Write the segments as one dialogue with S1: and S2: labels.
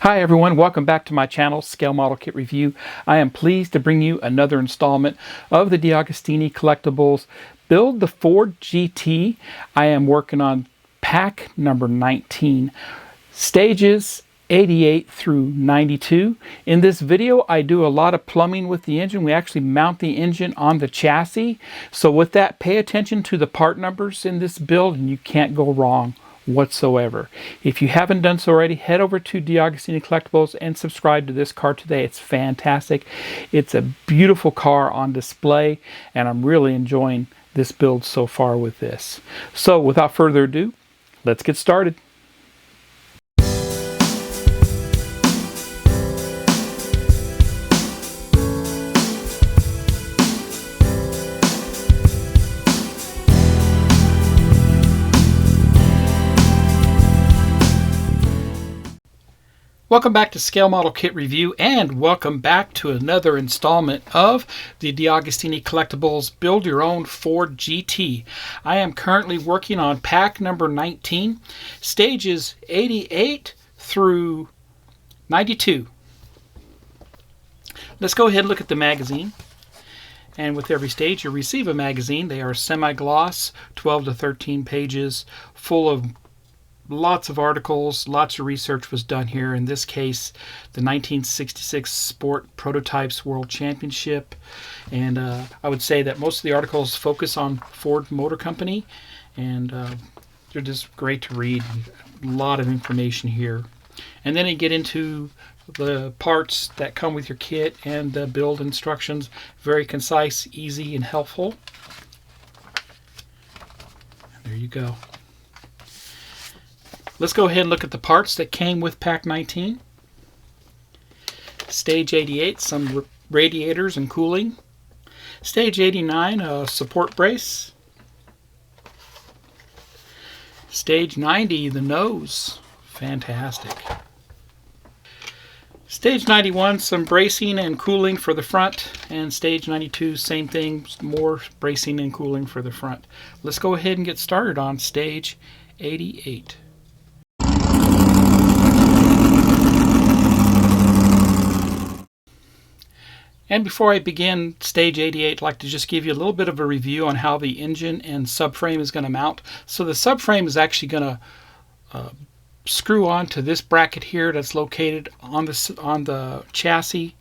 S1: Hi everyone, welcome back to my channel, Scale Model Kit Review. I am pleased to bring you another installment of the DeAgostini Collectibles Build the Ford GT. I am working on pack number 19, stages 88 through 92. In this video, I do a lot of plumbing with the engine. We actually mount the engine on the chassis. So with that, pay attention to the part numbers in this build and you can't go wrong whatsoever. If you haven't done so already, head over to DeAgostini Collectibles and subscribe to this car today. It's fantastic. It's a beautiful car on display, and I'm really enjoying this build so far with this. So without further ado, let's get started. Welcome back to Scale Model Kit Review, and welcome back to another installment of the DeAgostini Collectibles Build Your Own Ford GT. I am currently working on pack number 19, stages 88 through 92. Let's go ahead and look at the magazine. And with every stage you receive a magazine. They are semi-gloss, 12 to 13 pages, full of lots of articles, lots of research was done here. In this case, the 1966 Sport Prototypes World Championship. And I would say that most of the articles focus on Ford Motor Company. And they're just great to read. A lot of information here. And then you get into the parts that come with your kit and the build instructions. Very concise, easy, and helpful. And there you go. Let's go ahead and look at the parts that came with pack 19. Stage 88, some radiators and cooling. Stage 89, a support brace. Stage 90, the nose. Fantastic. Stage 91, some bracing and cooling for the front. And stage 92, same thing, more bracing and cooling for the front. Let's go ahead and get started on stage 88. And before I begin stage 88, I'd like to just give you a little bit of a review on how the engine and subframe is going to mount. So the subframe is actually going to screw on to this bracket here that's located on the chassis.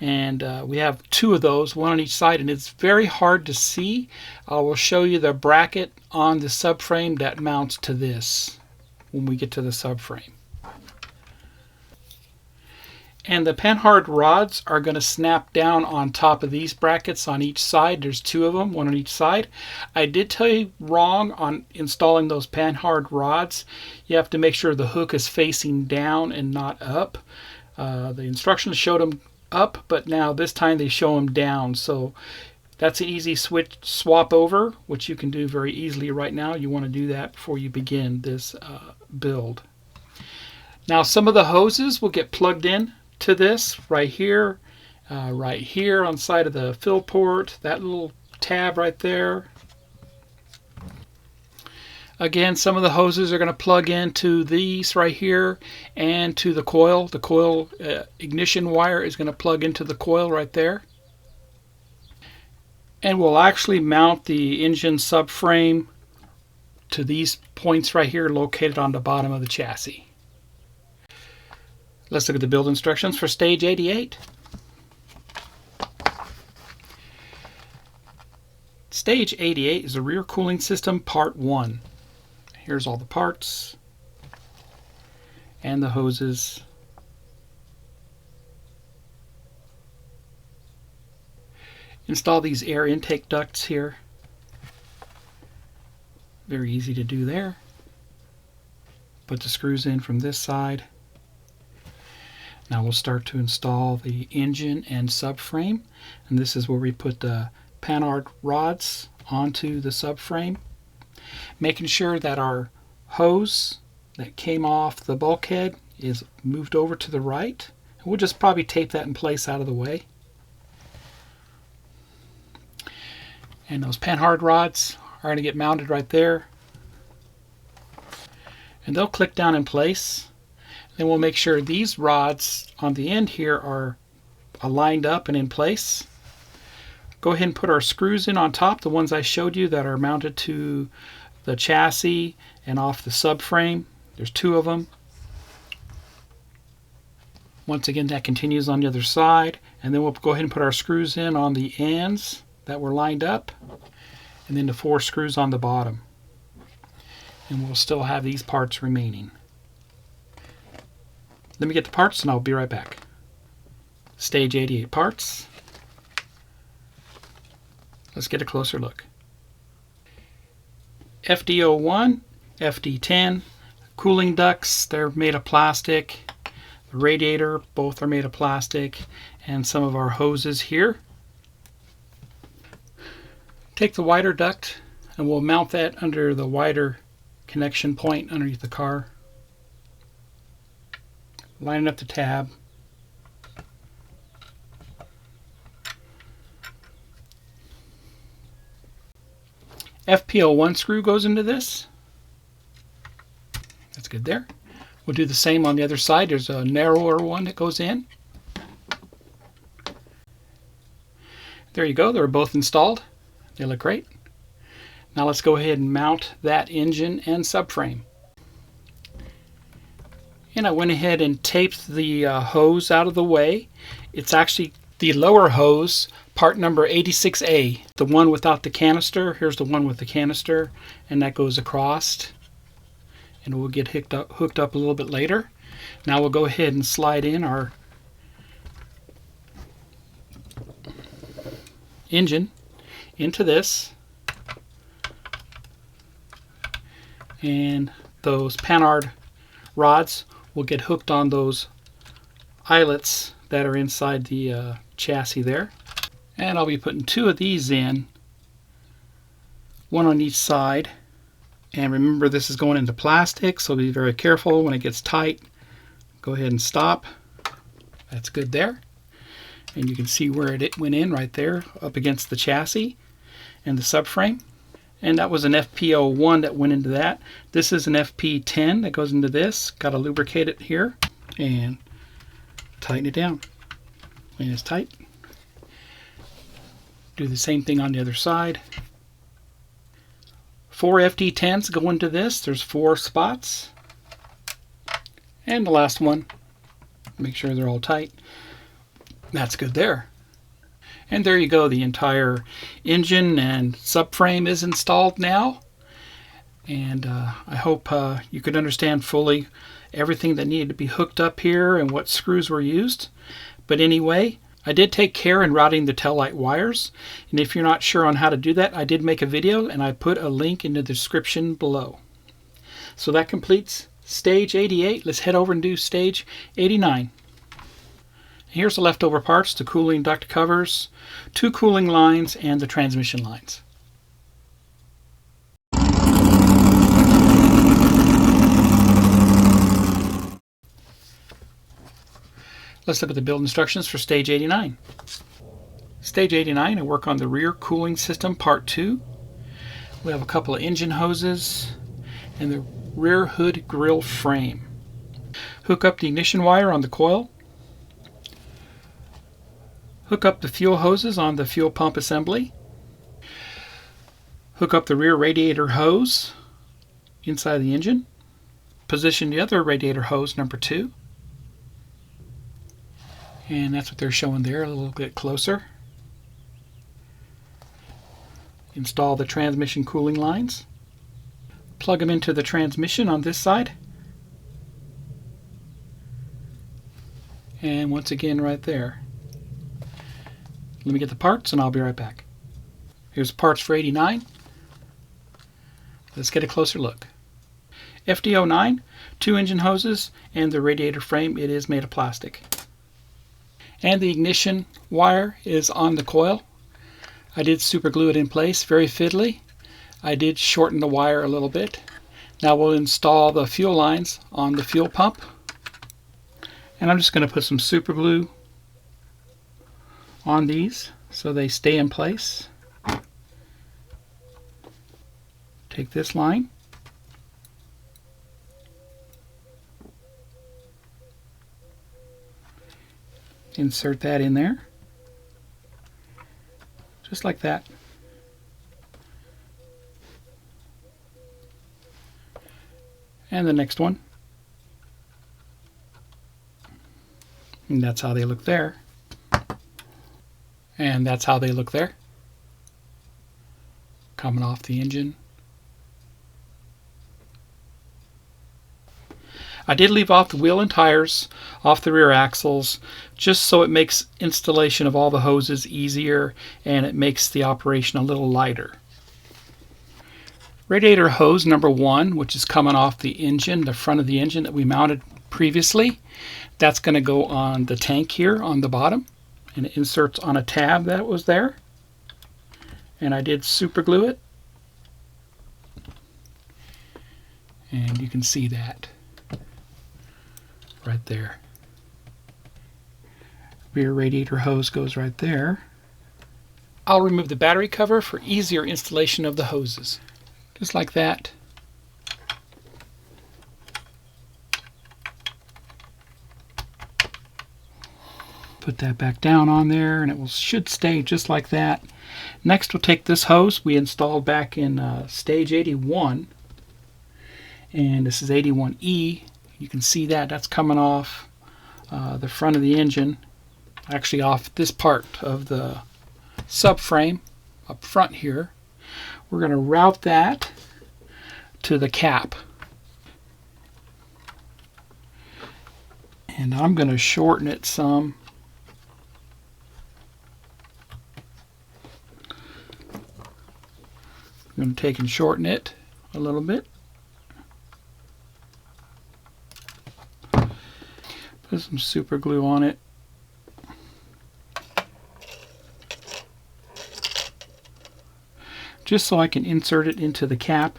S1: And we have two of those, one on each side, and it's very hard to see. I will show you the bracket on the subframe that mounts to this when we get to the subframe. And the panhard rods are going to snap down on top of these brackets on each side. There's two of them, one on each side. I did tell you wrong on installing those panhard rods. You have to make sure the hook is facing down and not up. The instructions showed them up, but now this time they show them down. So that's an easy swap over, which you can do very easily right now. You want to do that before you begin this build. Now some of the hoses will get plugged in to this right here on the side of the fill port, that little tab right there. Again, some of the hoses are going to plug into these right here and to the coil. The coil ignition wire is going to plug into the coil right there. And we'll actually mount the engine subframe to these points right here located on the bottom of the chassis. Let's look at the build instructions for stage 88. Stage 88 is the rear cooling system part 1. Here's all the parts and the hoses. Install these air intake ducts here. Very easy to do there. Put the screws in from this side. Now we'll start to install the engine and subframe, and this is where we put the panhard rods onto the subframe, making sure that our hose that came off the bulkhead is moved over to the right. And we'll just probably tape that in place out of the way. And those panhard rods are going to get mounted right there, and they'll click down in place. Then we'll make sure these rods on the end here are lined up and in place. Go ahead and put our screws in on top, the ones I showed you that are mounted to the chassis and off the subframe. There's 2 of them. Once again, that continues on the other side. And then we'll go ahead and put our screws in on the ends that were lined up. And then the 4 screws on the bottom. And we'll still have these parts remaining. Let me get the parts and I'll be right back. Stage 88 parts. Let's get a closer look. FD01, FD10, cooling ducts, they're made of plastic. The radiator, both are made of plastic, and some of our hoses here. Take the wider duct and we'll mount that under the wider connection point underneath the car. Line up the tab. FPO1 screw goes into this. That's good there. We'll do the same on the other side. There's a narrower one that goes in. There you go. They're both installed. They look great. Now let's go ahead and mount that engine and subframe. And I went ahead and taped the hose out of the way. It's actually the lower hose, part number 86A. The one without the canister. Here's the one with the canister, and that goes across. And we'll get hooked up a little bit later. Now we'll go ahead and slide in our engine into this. And those Panhard rods will get hooked on those eyelets that are inside the chassis there. And I'll be putting 2 of these in, one on each side. And remember, this is going into plastic, so be very careful when it gets tight. Go ahead and stop. That's good there. And you can see where it went in right there up against the chassis and the subframe. And that was an FPO1 that went into that. This is an FP10 that goes into this. Got to lubricate it here and tighten it down. And it's tight. Do the same thing on the other side. 4 FD10s go into this. There's 4 spots. And the last one. Make sure they're all tight. That's good there. And there you go. The entire engine and subframe is installed now. And I hope you could understand fully everything that needed to be hooked up here and what screws were used. But anyway, I did take care in routing the taillight wires. And if you're not sure on how to do that, I did make a video and I put a link in the description below. So that completes stage 88. Let's head over and do stage 89. Here's the leftover parts: the cooling duct covers, 2 cooling lines, and the transmission lines. Let's look at the build instructions for stage 89. Stage 89, I work on the rear cooling system, part 2. We have a couple of engine hoses and the rear hood grille frame. Hook up the ignition wire on the coil. Hook up the fuel hoses on the fuel pump assembly. Hook up the rear radiator hose inside the engine. Position the other radiator hose, number 2. And that's what they're showing there, a little bit closer. Install the transmission cooling lines. Plug them into the transmission on this side. And once again right there. Let me get the parts and I'll be right back. Here's parts for 89. Let's get a closer look. FD09, 2 engine hoses, and the radiator frame. It is made of plastic. And the ignition wire is on the coil. I did super glue it in place, very fiddly. I did shorten the wire a little bit. Now we'll install the fuel lines on the fuel pump. And I'm just going to put some super glue on these so they stay in place. Take this line. Insert that in there, just like that. And the next one. And that's how they look there. And that's how they look there. Coming off the engine. I did leave off the wheel and tires off the rear axles just so it makes installation of all the hoses easier and it makes the operation a little lighter. Radiator hose number 1, which is coming off the engine, the front of the engine that we mounted previously, that's going to go on the tank here on the bottom, and it inserts on a tab that was there. And I did super glue it, and you can see that right there. Rear radiator hose goes right there. I'll remove the battery cover for easier installation of the hoses. Just like that. Put that back down on there and it should stay just like that. Next we'll take this hose we installed back in stage 81, and this is 81E. You can see that that's coming off the front of the engine, actually off this part of the subframe up front here. We're going to route that to the cap, and I'm going to shorten it some. I'm going to take and shorten it a little bit. Put some super glue on it. Just so I can insert it into the cap.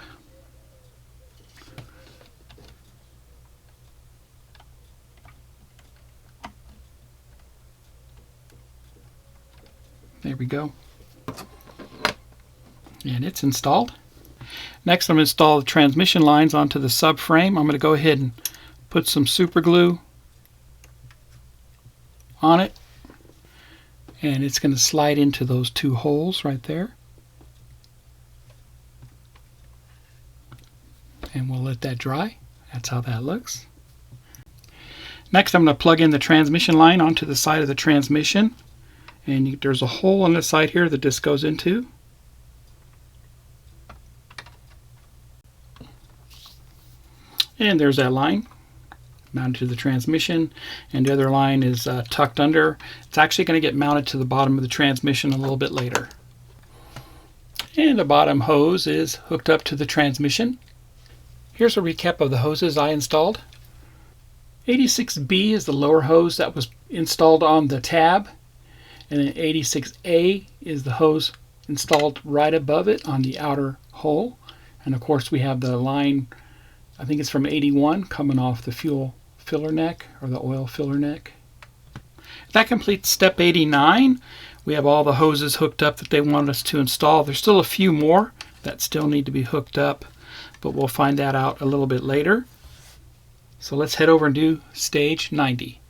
S1: There we go. And it's installed. Next I'm going to install the transmission lines onto the subframe. I'm going to go ahead and put some super glue on it, and it's going to slide into those 2 holes right there, and we'll let that dry. That's how that looks. Next I'm going to plug in the transmission line onto the side of the transmission, and there's a hole on the side here that this goes into. And there's that line mounted to the transmission, and the other line is tucked under. It's actually going to get mounted to the bottom of the transmission a little bit later. And the bottom hose is hooked up to the transmission. Here's a recap of the hoses I installed. 86B is the lower hose that was installed on the tab, and then 86A is the hose installed right above it on the outer hole. And of course we have the line, I think it's from 81, coming off the fuel filler neck or the oil filler neck. That completes step 89. We have all the hoses hooked up that they wanted us to install. There's still a few more that still need to be hooked up, but we'll find that out a little bit later. So let's head over and do stage 90.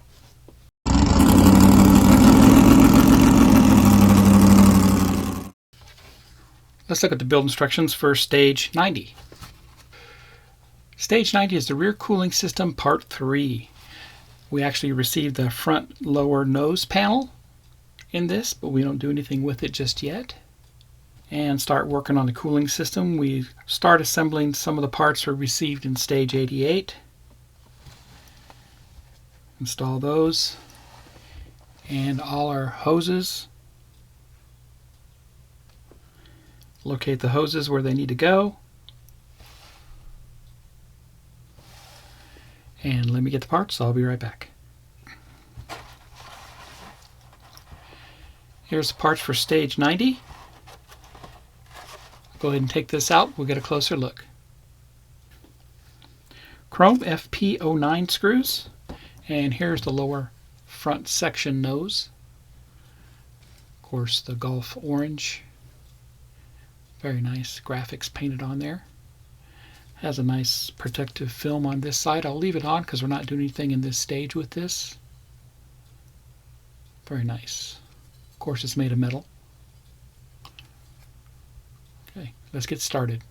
S1: Let's look at the build instructions for stage 90. Stage 90 is the rear cooling system part 3. We actually received the front lower nose panel in this, but we don't do anything with it just yet. And start working on the cooling system. We start assembling some of the parts we received in stage 88. Install those and all our hoses. Locate the hoses where they need to go. And let me get the parts, so I'll be right back. Here's the parts for stage 90. Go ahead and take this out, we'll get a closer look. Chrome FP09 screws, and here's the lower front section nose. Of course, the Gulf orange. Very nice graphics painted on there. Has a nice protective film on this side. I'll leave it on because we're not doing anything in this stage with this. Very nice. Of course, it's made of metal. Okay, let's get started.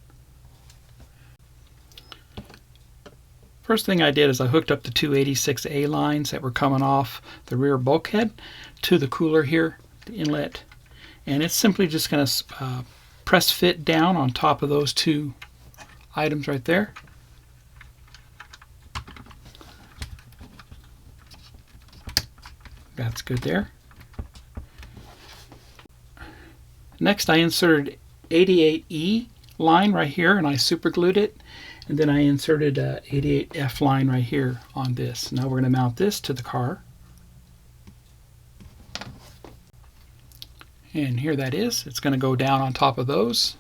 S1: First thing I did is I hooked up the two 86A lines that were coming off the rear bulkhead to the cooler here, the inlet. And it's simply just going to press fit down on top of those two items right there. That's good there. Next I inserted 88E line right here and I super glued it. And then I inserted a 88F line right here on this. Now we're going to mount this to the car. And here that is. It's going to go down on top of those.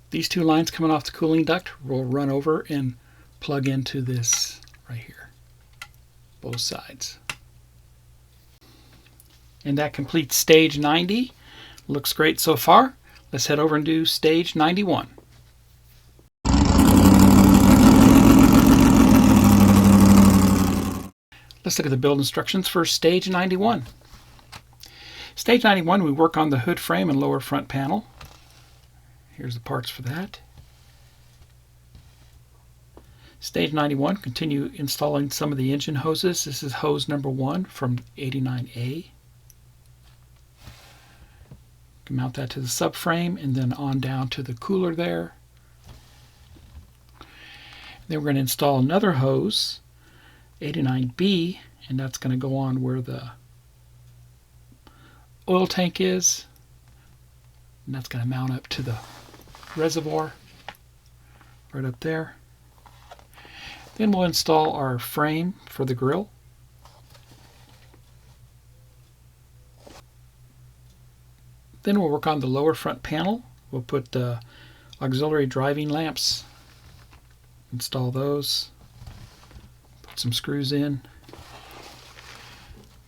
S1: These two lines coming off the cooling duct will run over and plug into this right here. Both sides. And that completes stage 90. Looks great so far. Let's head over and do stage 91. Let's look at the build instructions for stage 91. Stage 91, we work on the hood frame and lower front panel. Here's the parts for that. Stage 91, continue installing some of the engine hoses. This is hose number 1 from 89A. Can mount that to the subframe and then on down to the cooler there. Then we're going to install another hose, 89B, and that's going to go on where the oil tank is. And that's going to mount up to the reservoir right up there. Then we'll install our frame for the grill. Then we'll work on the lower front panel. We'll put the auxiliary driving lamps, install those, put some screws in,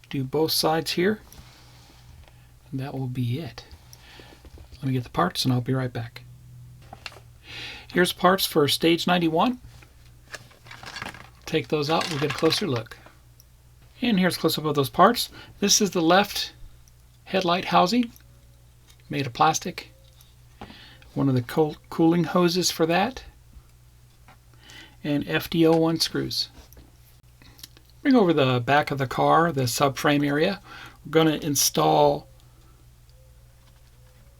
S1: do both sides here, and that will be it. Let me get the parts and I'll be right back. Here's parts for stage 91. Take those out, we'll get a closer look. And here's a close-up of those parts. This is the left headlight housing, made of plastic. One of the cooling hoses for that. And FD01 screws. Bring over the back of the car, the subframe area. We're going to install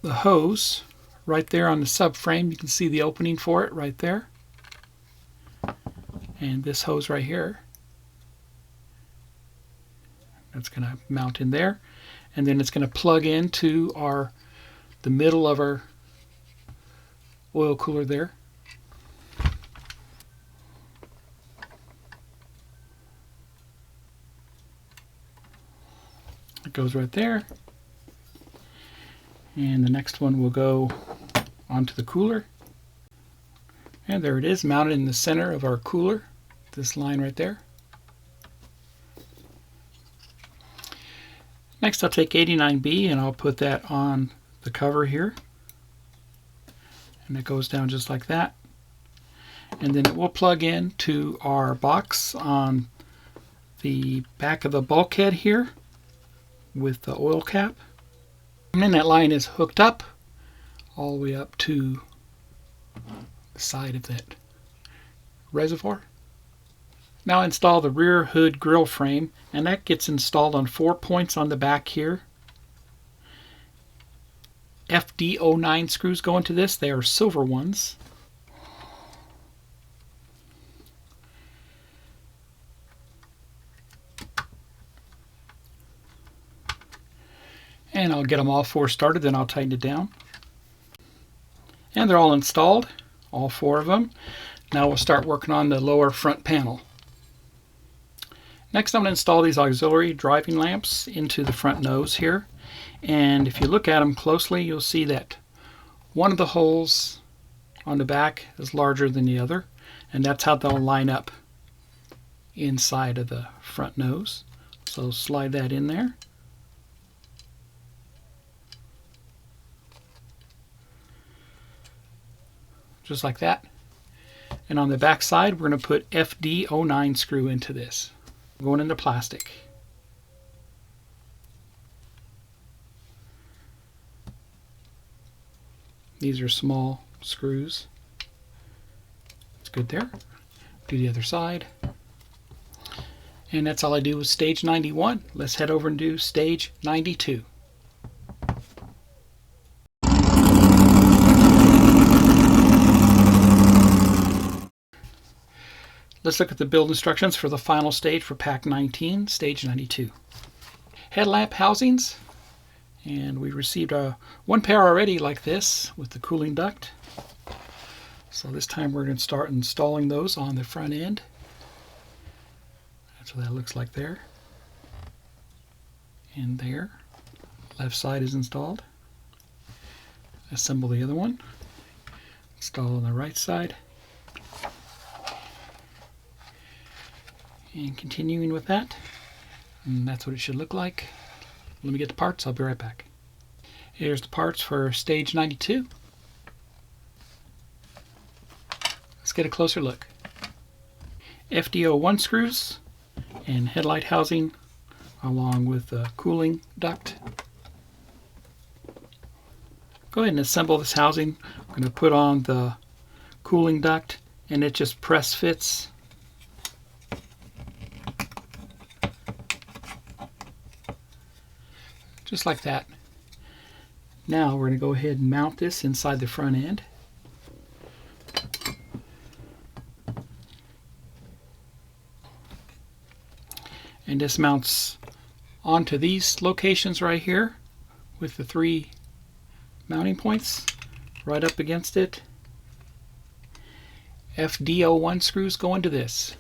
S1: the hose right there on the subframe. You can see the opening for it right there. And this hose right here, that's going to mount in there, and then it's going to plug into the middle of our oil cooler there. It goes right there, and the next one will go onto the cooler. And there it is, mounted in the center of our cooler, this line right there. Next I'll take 89B and I'll put that on the cover here. And it goes down just like that. And then it will plug in to our box on the back of the bulkhead here with the oil cap. And then that line is hooked up all the way up to side of that reservoir. Now install the rear hood grill frame, and that gets installed on 4 points on the back here. FD09 screws go into this. They are silver ones. And I'll get them all 4 started, then I'll tighten it down. And they're all installed. All 4 of them. Now we'll start working on the lower front panel. Next I'm going to install these auxiliary driving lamps into the front nose here. And if you look at them closely, you'll see that one of the holes on the back is larger than the other. And that's how they'll line up inside of the front nose. So slide that in there. just like that. And on the back side, we're going to put FD09 screw into this. Going into plastic. These are small screws. It's good there. Do the other side. And that's all I do with stage 91. Let's head over and do stage 92. Let's look at the build instructions for the final stage for Pack 19, stage 92. Headlamp housings. And we received one pair already like this with the cooling duct. So this time we're going to start installing those on the front end. That's what that looks like there. And there. Left side is installed. Assemble the other one. Install on the right side. And continuing with that. And that's what it should look like. Let me get the parts. I'll be right back. Here's the parts for stage 92. Let's get a closer look. FD01 screws and headlight housing along with the cooling duct. Go ahead and assemble this housing. I'm going to put on the cooling duct and it just press fits. Just like that. Now we're going to go ahead and mount this inside the front end. And this mounts onto these locations right here with the 3 mounting points right up against it. FD01 screws go into this.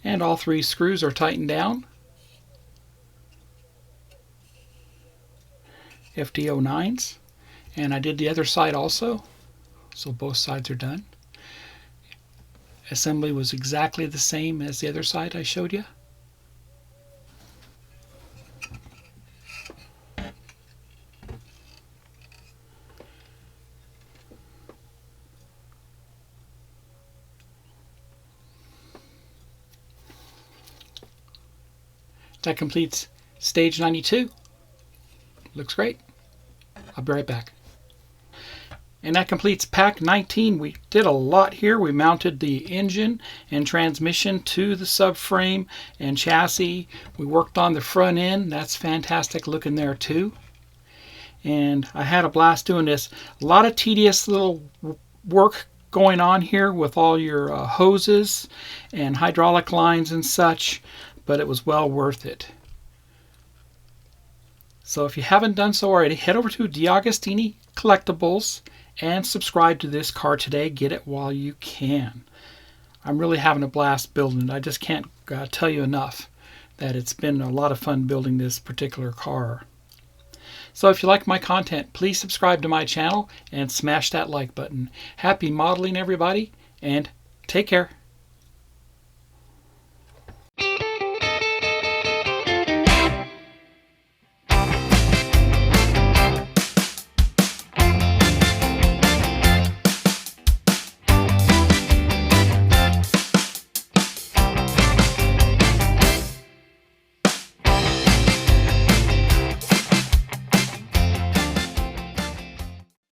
S1: And all 3 screws are tightened down. FD09s, and I did the other side also, so both sides are done. Assembly was exactly the same as the other side I showed you. That completes stage 92. Looks great. I'll be right back. And that completes Pack 19. We did a lot here. We mounted the engine and transmission to the subframe and chassis. We worked on the front end. That's fantastic looking there too. And I had a blast doing this. A lot of tedious little work going on here with all your hoses and hydraulic lines and such, but it was well worth it. So if you haven't done so already, head over to DeAgostini Collectibles and subscribe to this car today. Get it while you can. I'm really having a blast building it. I just can't tell you enough that it's been a lot of fun building this particular car. So if you like my content, please subscribe to my channel and smash that like button. Happy modeling, everybody, and take care.